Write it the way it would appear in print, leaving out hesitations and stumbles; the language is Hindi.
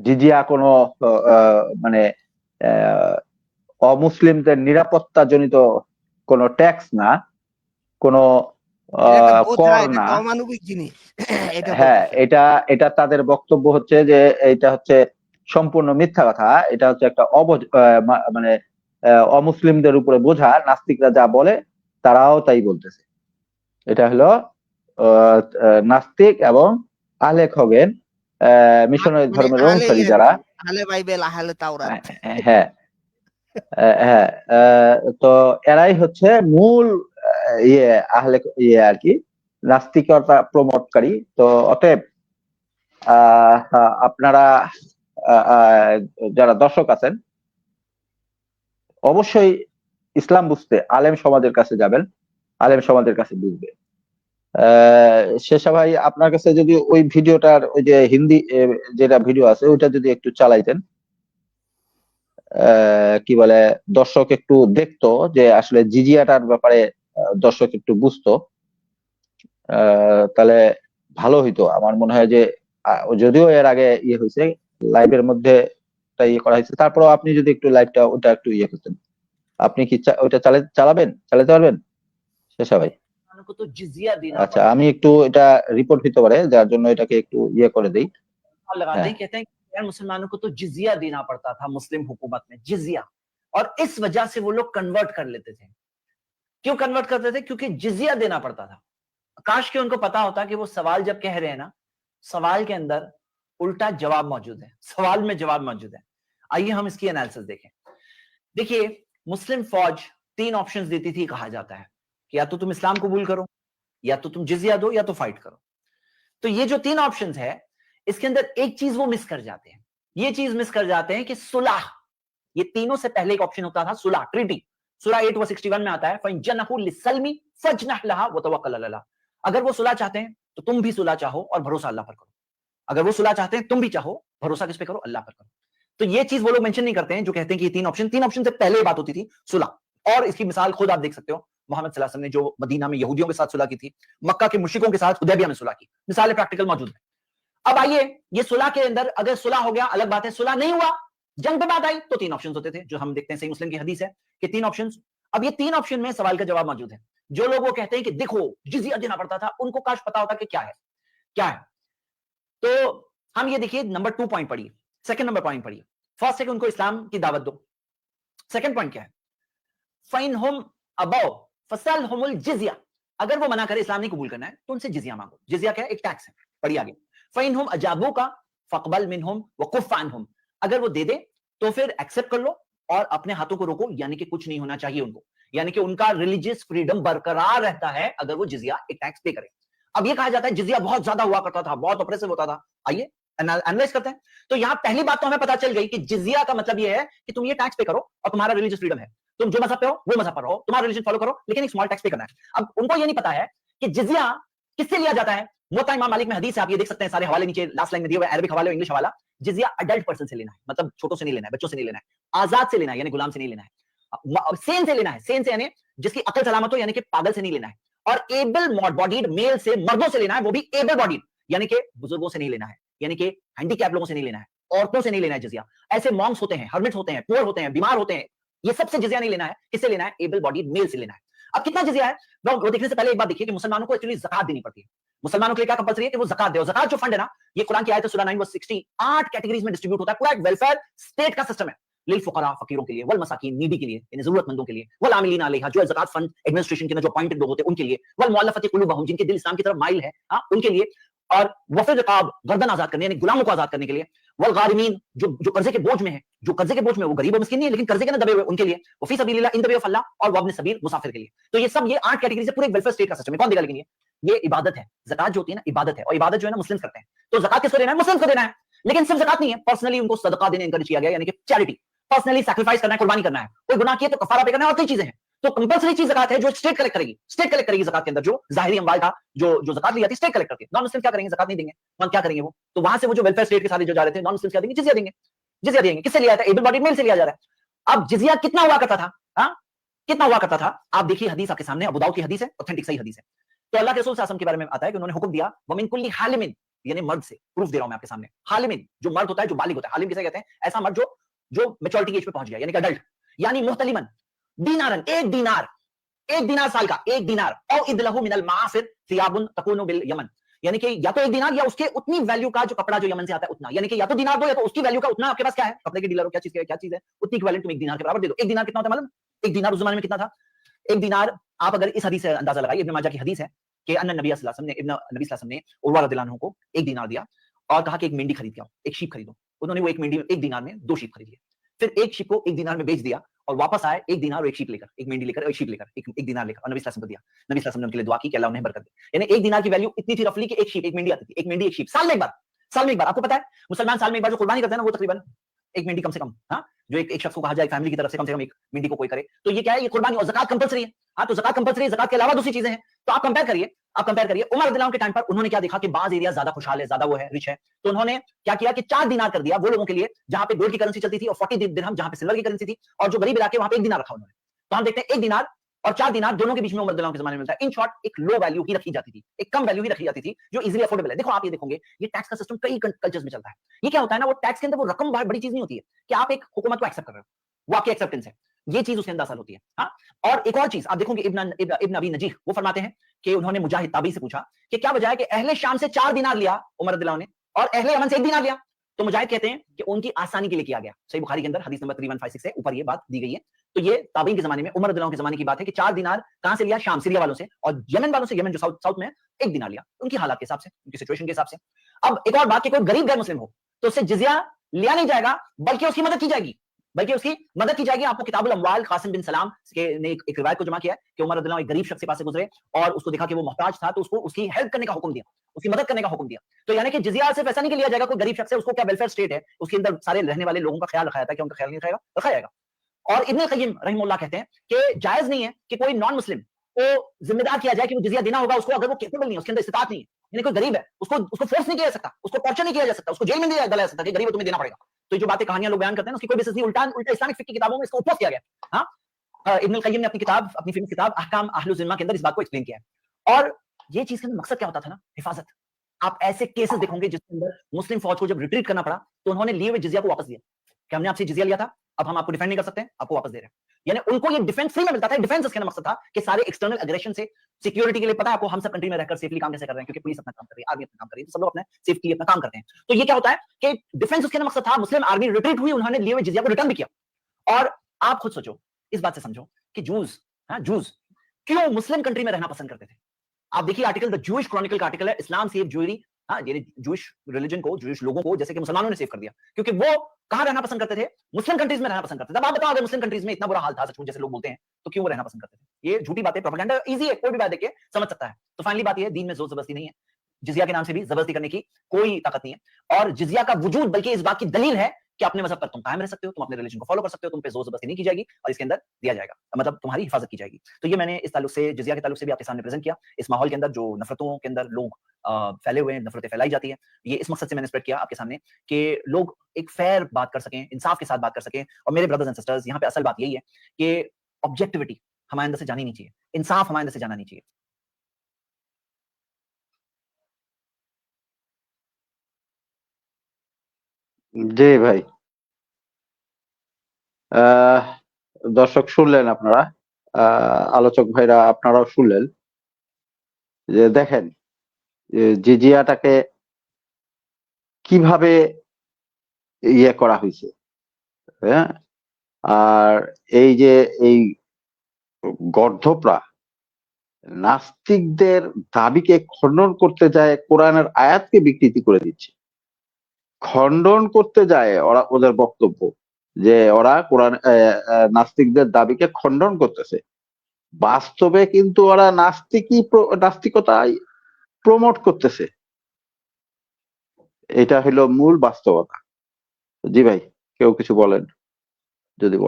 জিজিয়া কোনো মানে অমুসলিমদের নিরাপত্তা জনিত কোনো ট্যাক্স না, কোনো এটা একটা বোঝা, কর এটা না। একটা অমানবিক জিনিস এটা হ্যাঁ, বলতেছে। এটা তাদের বক্তব্য হচ্ছে যে এটা হচ্ছে সম্পূর্ণ মিথ্যা কথা। এটা হচ্ছে একটা মানে অমুসলিমদের উপরে বোঝা। নাস্তিকরা যা বলে তারাও তাই বলতেছে। এটা হলো নাস্তিক এবং আহলে খগেন মিশনারি মানে ধর্মের আহলে অনুসারী যারা। আহলে বাইবেল, আহলে তাওরাত। হ্যাঁ, হ্যাঁ, তো এরাই হচ্ছে মূল ইয়ে আহলে ইয়ে আর কি, নাস্তিকতা প্রমোটকারী। তো অতএব আপনারা আহ, আহ, যারা দর্শক আছেন অবশ্যই ইসলাম বুঝতে আলেম সমাজের কাছে যাবেন, আলেম সমাজের কাছে বুঝবে। শেষা ভাই, আপনার কাছে যদি ওই ভিডিওটার ওই যে হিন্দি যেটা ভিডিও আছে ওইটা যদি একটু চালাইতেন, কি বলে, দর্শক একটু দেখতো যে আসলে জিজিয়াটার ব্যাপারে দর্শক একটু বুঝতো, তাহলে ভালো হইতো। আমার মনে হয় যে যদিও এর আগে ইয়ে হয়েছে লাইভের মধ্যে ইয়ে করা হয়েছে, তারপরেও আপনি যদি একটু লাইভটা ওটা একটু ইয়ে করতেন। আপনি কি ওইটা চালাতে পারবেন শেষা ভাই? को तो जिजिया देना আচ্ছা, আমি একটু এটা রিপোর্ট হতে পারে, যার জন্য এটাকে একটু ইয়ে করে দেই। लगाते হ্যাঁ, हैं, कहते हैं कि यार मुसलमानों को तो जिजिया देना पड़ता था मुस्लिम हुकूमत में, जिजिया। और इस वजह से वो लोग कन्वर्ट कर लेते थे। क्यों कन्वर्ट करते थे? क्योंकि जिजिया देना पड़ता था। काश कि उनको पता होता कि वो सवाल जब कह रहे हैं ना, सवाल के अंदर उल्टा जवाब मौजूद है, सवाल में जवाब मौजूद है। आइए हम इसकी एनालिसिस देखें। देखिए, मुस्लिम फौज 3 ऑप्शंस देती थी कहा जाता है कि या तो तुम इस्लाम कबूल करो, या तो तुम जिजिया दो, या तो फाइट करो। तो ये जो 3 ऑप्शंस है, इसके अंदर एक चीज वो मिस कर जाते हैं। ये चीज मिस कर जाते हैं कि सुलह, ये तीनों से पहले एक ऑप्शन होता था सुलह, ट्रीटी। सूरा 8 व 61 में आता है, फइन जनहु लिसल्मी फजनह लहा व तवक्कल अल्लाह। अगर वो सुलह चाहते हैं तो तुम भी सुलह चाहो और भरोसा अल्लाह पर करो। अगर वो सुलह चाहते हैं तुम भी चाहो, भरोसा किस पे करो? अल्लाह पर करो। तो ये चीज वो लोग मेंशन नहीं करते हैं जो कहते हैं कि तीन ऑप्शन से पहले बात होती थी सुलह। और इसकी मिसाल खुद आप देख सकते हो, मोहम्मद सल्लल्लाहु अलैहि वसल्लम ने जो मदीना में यहूदियों के साथ सुलह की थी, मक्का के मुश्रिकों के साथ हुदैबिया में सुलह की, मिसाल प्रैक्टिकल मौजूद है। अब आइए, ये सुलह के अंदर अगर सुलह हो गया अलग बात है, सुलह नहीं हुआ, जंग पे बात आई, तो 3 ऑप्शन होते थे जो हम देखते हैं सही मुस्लिम की हदीस है कि 3 ऑप्शन। अब ये 3 ऑप्शन में सवाल का जवाब मौजूद है। जो लोग वो कहते हैं कि देखो जिजिया देना पड़ता था, उनको काश पता होता कि क्या है क्या है। तो हम ये देखिए, नंबर 2 पॉइंट पढ़िए, सेकंड नंबर पॉइंट पढ़िए। फर्स्ट है कि उनको इस्लाम की दावत दो। सेकंड पॉइंट क्या है? फाइन हुम अबौ फसल हुमुल जिजिया। अगर वो मना करे इस्लाम नहीं कबूल करना है तो उनसे जिजिया मांगो। जिजिया क्या है? एक टैक्स है। पढ़िए आगे, फाइन हुम अजाबू का फकबल मिनहुम व कुफ़ान हुम। अगर वो दे दे तो फिर एक्सेप्ट कर लो और अपने हाथों को रोको, यानी कि कुछ नहीं होना चाहिए उनको, यानी कि उनका रिलीजियस फ्रीडम बरकरार रहता है अगर वो जिजिया एक टैक्स पे करे। अब ये कहा जाता है जिजिया बहुत ज्यादा हुआ करता था, बहुत ऑपरेसिव होता था। आइए एनालाइज करते हैं। तो यहां पहली बात तो हमें पता चल गई कि जिजिया का मतलब ये है कि तुम ये टैक्स पे करो और तुम्हारा रिलीजियस फ्रीडम है, तुम जो मजहब पे हो वो मजहब पर रहो, तुम्हारा रिलीजन फॉलो करो, लेकिन एक स्मॉल टैक्स पे करना है। अब उनको ये नहीं पता है कि जिजिया किससे लिया जाता है। मुवत्ता इमाम मालिक में हदीस है, आप ये देख सकते हैं, सारे हवाले नीचे लास्ट लाइन में दिए हुए, अरबिक हवाले और इंग्लिश हवाला। जिजिया अडल्ट पर्सन से लेना है, मतलब छोटों से नहीं लेना है, बच्चों से नहीं लेना है, आजाद से लेना है, यानी गुलाम से नहीं लेना है, सेन से लेना है, सेन से यानी जिसकी अकल सलामत हो, यानी कि पागल से नहीं लेना है, और एबल बॉडीड मेल से, मर्दों से लेना है, वो भी एबल बॉडीड, यानी कि बुजुर्गों से नहीं लेना है, यानी कि हैंडीकैप लोगों से नहीं लेना है, औरतों से नहीं लेना है जिजिया। ऐसे मॉन्क्स होते हैं, हर्मिट्स होते हैं, पुअर होते हैं, बीमार होते हैं, ये सबसे जिजिया नहीं लेना है। किससे लेना है? एबल बॉडीड मेल से लेना है। अब कितना जिजिया है वो देखने से पहले एक बात देखिए कि मुसलमानों को एक्चुअली ज़कात देनी पड़ती है। मुसलमानों के लिए क्या कंपलसरी है कि वो ज़कात दे। और ज़कात जो फंड है ना, ये कुरान की आयत है, सूरा 9 वर्स 60, 8 कैटेगरीज में डिस्ट्रीब्यूट होता है। पूरा एक वेलफेयर स्टेट का सिस्टम है। लिल फुकरा, फकीरों के लिए, वल मसाकीन, नीडी के लिए, यानी जरूरतमंदों के लिए, वल आमिलीन अलैहा, जो ज़कात फंड एडमिनिस्ट्रेशन के ना जो अपॉइंटेड लोग होते हैं उनके लिए, वल मुअल्लफती कुलूबहुम, जिनके दिल इस्लाम की तरफ माइल है, हां, उनके लिए, और वफ़िर रिकाब, गर्दन आजाद करने, यानी गुलामों को आजाद करने के लिए, वल गारिमीन, जो कर्जे के बोझ में है, जो कर्जे के बोझ में, वो गरीब और मिस्कीन नहीं है लेकिन कर्जे के ना दबे हुए, उनके लिए, वफी सबीलिल्लाह, इन दबे अल्लाह, और वब्न सबील, मुसाफिर के लिए। तो ये सब, ये 8 कैटेगरी से पूरे वेलफेयर स्टेट का सिस्टम है। कौन देगा? लेकिन ये इबादत है। ज़कात जो होती है ना, इबादत है, और इबादत जो है ना मुस्लिम करते हैं। तो ज़कात किसको देना है? मुस्लिम को देना है। लेकिन सिर्फ ज़कात नहीं है, पर्सनली उनको सदका देने एनकरेज किया गया, यानी कि चैरिटी, पर्सनली सैक्रिफाइस करना है, कुर्बानी करना है, कोई गुनाह किया तो कफारा पे करना है, और कई चीजें हैं। तो कंपलसरी चीज ज़कात है जो स्टेट कलेक्ट करेगी, स्टेट कलेक्ट करेगी ज़कात के अंदर, जो जाहिरी अमवाल का जो ज़कात ली जाती है, स्टेट कलेक्ट करती है। नॉन मुस्लिम क्या करेंगे? ज़कात नहीं देंगे। कौन क्या करेंगे? वो तो वहां से वो जो वेलफेयर स्टेट के साथ जो जा रहे थे, नॉन मुस्लिम क्या देंगे? जिजिया देंगे। जिजिया देंगे। किससे लिया जाता है? एबल बॉडीड मेल से लिया जा रहा है। अब जिजिया कितना हुआ करता था? हाँ, कितना हुआ करता था? आप देखिए, हदीस आपके सामने, अबू दाऊद की हदीस है, ऑथेंटिक सही हदीस है। तो अल्लाह के रसूल सल्लल्लाहु अलैहि वसल्लम के बारे में आता है कि उन्होंने हुक्म दिया, वमिन कुल्ली हालिमिन यानी मर्द से, प्रूफ दे रहा हूं मैं आपके सामने। हालिमिन, जो मर्द होता है, जो बालिग होता है, हालिम किसे कहते हैं? ऐसा मर्द जो मैच्योरिटी की एज पे पहुंच गया, यानी कि अडल्ट। यानी मुहतलिमन, दीनारन, एक दीनार साल का, एक दीनार, औ इदलहु मिनल मासिर थियाबुन तकुनु बिल यमन, यानी कि या तो एक दिनार या उसके उतनी वैल्यू का जो कपड़ा जो यमन से आता है उतना, यानी कि या तो दिनार दो या तो उसकी वैल्यू का उतना। आपके पास क्या है, कपड़े के डीलर हो, क्या चीज है, उतनी इक्विवेलेंट तुम एक दिनार के बराबर दे दो। एक दिनार कितना होता है मालूम? एक दिनार उस जमाने में कितना था? एक दिनार, आप अगर इस हदीस से अंदाजा लगाइए, इब्न माजा की हदीस है कि अन्नन नबी सल्लल्लाहु अलैहि वसल्लम ने, नबी सल्लल्लाहु अलैहि वसल्लम ने उर्वा रदियल्लाहु अन्हु को एक दिनार दिया और कहा कि एक मेंढी खरीद के आओ, एक शीप खरीदो। उन्होंने वो एक मेंढी, एक दिनार में 2 शीप खरीद लिए। फिर एक शीप को एक दिनार में बेच दिया और वापस आए एक दिनार और एक शीप लेकर, एक मेंढी लेकर, एक शीप लेकर, एक दिनार लेकर, और नबी सल्लल्लाहु अलैहि वसल्लम को दिया। नबी सल्लल्लाहु अलैहि वसल्लम ने उनके लिए दुआ की कि अल्लाह उन्हें बरकत दे। यानी एक दिनार की वैल्यू इतनी थी रफली कि एक शीप, एक मेंढी आती थी, एक मेंढी एक शीप, साल में एक बार। आपको पता है मुसलमान साल में एक बार जो कुर्बानी करते हैं ना, वो तकरीबन एक मेंढी कम से कम, हाँ, जो एक शख्स को कहा जाए फैमिली की तरफ से कम एक मेंढी को कोई करे, तो ये क्या है, ये कुर्बानी। और ज़कात कंपलसरी है, हाँ, तो ज़कात कंपलसरी है, ज़कात के अलावा दूसरी चीजें हैं। तो आप कंपेयर करिए उमर रज़ियल्लाहु के टाइम पर उन्होंने क्या देखा कि बाज़ एरिया ज्यादा खुशहाल है, ज्यादा वो है, रिच है, तो उन्होंने क्या किया कि 4 दिनार कर दिया वो लोगों के लिए जहां पे गोल्ड की करेंसी चलती थी, और 40 दिरहम जहां पे सिल्वर की करेंसी थी, और जो गरीब इलाके वहां पे 1 दिनार रखा उन्होंने। तो हम देखते हैं 1 दिनार और 4 दिनार दोनों के बीच में उमर रज़ियल्लाहु के जमाने में मिलता है। इन शॉर्ट एक लो वैल्यू ही रखी जाती थी, एक कम वैल्यू ही रखी जाती थी जो इजीली अफोर्डेबल है। देखो आप ये देखोगे, ये टैक्स का सिस्टम कई कल्चर्स में चलता है। ये क्या होता है ना, वो टैक्स के अंदर वो रकम बड़ी चीज नहीं होती है कि आप एक हुकूमत को एक्सेप्ट कर रहे हो, वो आपकी एक्सेप्टेंस है, ये चीज उसके अंदर असल होती है। हाँ, और एक और चीज आप देखोगे, इब्न अबी नजीह वो फरमाते हैं कि उन्होंने मुजाहिद ताबी से पूछा कि क्या वजह है कि अहले शाम से 4 दिनार लिया उमर रज़ियल्लाहु ने और अहले यमन से 1 दिनार लिया। तो मुजाहिद कहते हैं कि उनकी आसानी के लिए किया गया। सही बुखारी के अंदर हदीस नंबर 3156 है, ऊपर ये बात दी गई है। तो ये ताबीन के जमाने में, उमर रज़ियल्लाहु के जमाने की बात है कि 4 दिनार कहां से लिया? शाम, सीरिया वालों से, और यमन वालों से, यमन जो साउथ में है, 1 दिनार लिया, उनकी हालात के हिसाब से, उनकी सिचुएशन के हिसाब से। अब एक और बात कि कोई गरीब गैर मुस्लिम हो तो उससे जिजिया लिया नहीं जाएगा, बल्कि उसकी मदद की जाएगी। आपको किताबुल अमवाल कासिम बिन सलाम ने एक रिवायत को जमा किया है कि उमर रज़ियल्लाहु एक गरीब शख्स के पास से गुजरे और उसको देखा कि वो मोहताज था, तो उसको उसकी हेल्प करने का हुक्म दिया, उसकी मदद करने का हुक्म दिया। तो यानी कि जिजिया सिर्फ ऐसा नहीं कि लिया जाएगा, कोई गरीब शख्स है, उसको क्या वेलफेयर स्टेट है, उसके अंदर सारे रहने वाले लोगों का ख्याल रखा जाता है, क्या उनका ख्याल नहीं रखा जाएगा। और इब्न क़य्यिम रहमतुल्लाह कहते हैं कि जायज नहीं है कि कोई नॉन मुस्लिम को जिम्मेदार किया जाए कि वो जिजिया देना होगा उसको, अगर वो कैपेबल नहीं है, उसके अंदर इस्तिताअत नहीं है, यानी कोई गरीब है, उसको फोर्स नहीं किया जा सकता, उसको टॉर्चर नहीं किया जा सकता, उसको जेल में नहीं डाला जा सकता कि गरीब है तुम्हें देना पड़ेगा। तो जो बातें कहानियां लोग बयान करते हैं उसकी कोई बेसिस नहीं, उल्टा इस्लामिक फिक्र की किताबों में इसको ओपोज किया गया। हाँ, इब्न क़य्यिम ने अपनी फेमस किताब अहकाम अहलुल ज़िम्मा के अंदर इस बात को एक्सप्लेन किया है। और ये चीज के मकसद क्या होता था ना, हिफाजत। आप ऐसे केसेस देखोगे जिसके अंदर मुस्लिम फौज को जब रिट्रीट करना पड़ा तो उन्होंने लिए हुए जिजिया को वापस दिया कि हमने आपसे जिजिया लिया था, अब हम आपको डिफेंड नहीं कर सकते, आपको वापस दे रहे हैं। यानी उनको ये डिफेंस फ्री में मिलता था। डिफेंस इसका मकसद था कि सारे एक्सटर्नल एग्रेशन से सिक्योरिटी के लिए, पता है आपको, हम सब कंट्री में रहकर सेफली काम कैसे कर रहे हैं, क्योंकि पुलिस अपना काम कर रही है, आर्मी अपना काम कर रही है, तो सब लोग अपने सेफ्टी अपना काम करते हैं। तो ये क्या होता है कि डिफेंस उसके मकसद था। मुस्लिम आर्मी रिट्रीट हुई, उन्होंने लिए हुए जिजिया को रिटर्न भी किया। और आप खुद सोचो, इस बात से समझो कि जूस क्यों मुस्लिम कंट्री में रहना पसंद करते थे। आप देखिए आर्टिकल, द जूइश क्रॉनिकल का आर्टिकल है, इस्लाम सेव ज्यूरी। हाँ, ये जूइश रिलीजन को, जूइश लोगों को जैसे कि मुसलमानों ने सेव कर दिया, क्योंकि वो कहां रहना पसंद करते थे? मुस्लिम कंट्रीज में रहना पसंद करते थे। अब आप बताओ, अगर मुस्लिम कंट्रीज में इतना बुरा हाल था सचमुच जैसे लोग बोलते हैं, तो क्यों वो रहना पसंद करते थे? ये झूठी बातें, प्रोपेगेंडा इजी है, कोई भी बात देख के समझ सकता है। तो फाइनली बात ये है, दीन में जोर जबरदस्ती नहीं है, जिजिया के नाम से भी जबरदस्ती करने की कोई ताकत नहीं है। और जिजिया का वजूद बल्कि इस बात की दलील है कि अपने मजहब पर तुम कायम रह सकते हो, तुम अपने रिलीजन को फॉलो कर सकते हो, तुम पे जोर जबरदस्ती नहीं की जाएगी और इसके अंदर दिया जाएगा, मतलब तुम्हारी हिफाजत की जाएगी। तो ये मैंने इस ताल्लुक से, जिजिया के ताल्लुक से भी आपके सामने प्रेजेंट किया। इस माहौल के अंदर जो नफरतों के अंदर लोग फैले हुए हैं, नफरतें फैलाई जाती है, ये इस मकसद से मैंने स्प्रेड किया आपके सामने कि लोग एक फेयर बात कर सकें, इंसाफ के साथ बात कर सकें। और मेरे ब्रदर्स एंड सिस्टर्स, यहाँ पे असल बात यही है कि ऑब्जेक्टिविटी हमारे अंदर से जानी नहीं चाहिए, इंसाफ हमारे अंदर से जाना नहीं चाहिए। জি ভাই। দর্শক শুনলেন আপনারা, আলোচক ভাইরা আপনারাও শুনলেন যে দেখেন জিজিয়াটাকে কিভাবে ইয়ে করা হয়েছে, হ্যাঁ। আর এই যে এই গর্ধপরা নাস্তিকদের দাবিকে খণ্ডন করতে যায়, কোরআনের আয়াতকে বিকৃতি করে দিচ্ছে, খণ্ডন করতে যায় ওরা, ওদের বক্তব্য যে ওরা কোরআন নাস্তিকদের দাবিকে খণ্ডন করতেছে, বাস্তবে কিন্তু ওরা নাস্তিকতাই প্রমোট করতেছে। এটা হলো মূল বাস্তবতা। জি ভাই, কেউ কিছু বলেন যদি বলেন।